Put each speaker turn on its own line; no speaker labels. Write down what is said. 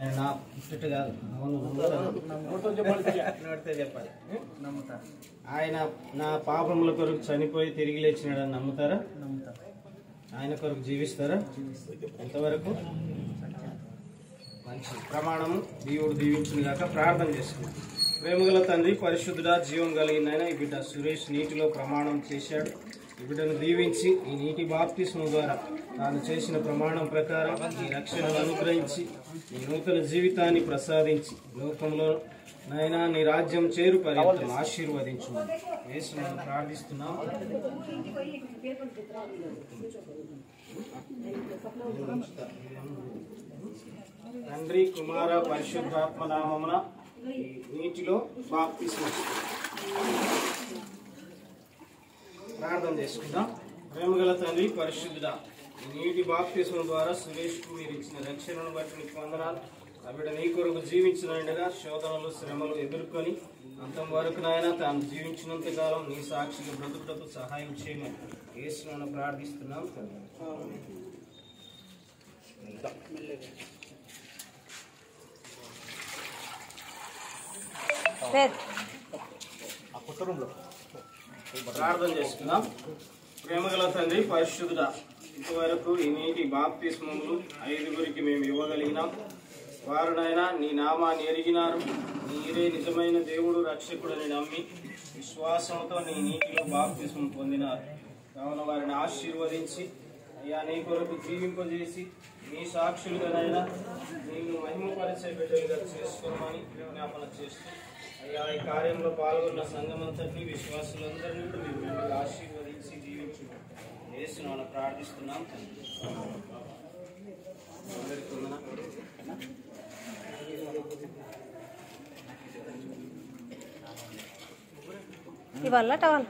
నా ఇట్టు కాదు నోటితో చెప్పాలి. ఆయన నా పాపముల కొరకు చనిపోయి తిరిగి లేచినాడని నమ్ముతారా? ఆయన కొరకు జీవిస్తారా? ఎంతవరకు? మంచి ప్రమాణము దేవుడు దీవించిన దాకా ప్రార్థన చేసుకున్నాం. ప్రేమగల తండ్రి, పరిశుద్ధుడా, జీవం కలిగిన ఈ బిడ్డ సురేష్ నీటిలో ప్రమాణం చేశాడు. ఈ బిడ్డను దీవించి ఈ నీటి బాప్తిస్మం ద్వారా తాను చేసిన ప్రమాణం ప్రకారం ఈ రక్షణను అనుగ్రహించి ఈ నూతన జీవితాన్ని ప్రసాదించి లోకంలో నాయనా నీ రాజ్యం చేరు పర్యంతం ఆశీర్వదించమని యేసునామమున ప్రార్థిస్తున్నాం. తండ్రి, కుమార, పరిశుద్ధాత్మ నామమున నీటిలో బాప్తిస్మం ప్రార్థన చేసుకుందాం. ప్రేమగల తండ్రి, పరిశుద్ధుడా, ఈ నీటి బాప్తిస్మం ద్వారా సురేష్కు మీరు ఇచ్చిన రక్షణను బట్టి నీకు వందనాలు. ఆ బిడ్డ నీ కొరకు జీవించినగా శోధనలు శ్రమలు ఎదుర్కొని అంతం వరకు నాయన తాను జీవించినంత కాలం నీ సాక్షిగా బ్రతుకుటకు సహాయం చేయమని యేసునామమున ప్రార్థిస్తున్నాం. ప్రార్థన చేసుకుందాం. ప్రేమగల తండ్రి, పరిశుద్ధుడా, ఇంతవరకు ఈ నీటి బాప్తిస్మములు 5గురికి మేము ఇవ్వగలిగినాం. వారునైనా నీ నామాన్ని ఎరిగినారు. నీరే నిజమైన దేవుడు, రక్షకుడని నమ్మి విశ్వాసంతో నీ నీటిలో బాప్తిస్మం పొందినారు. కావున వారిని ఆశీర్వదించి అయ్యా నీ కొరకు జీవింపజేసి నీ సాక్షులుగానైనా నేను మహిమపరిచే బిడ్డలుగా చేసుకోమని విజ్ఞాపన చేస్తూ అయ్యా ఈ కార్యంలో పాల్గొన్న సంఘమంతటినీ విశ్వాసులందరినీ కూడా మీరు వెంటనే ఆశీర్వదించి జీవించు యేసునామమున ప్రార్థిస్తున్నాం.
ఇవాళ టవల్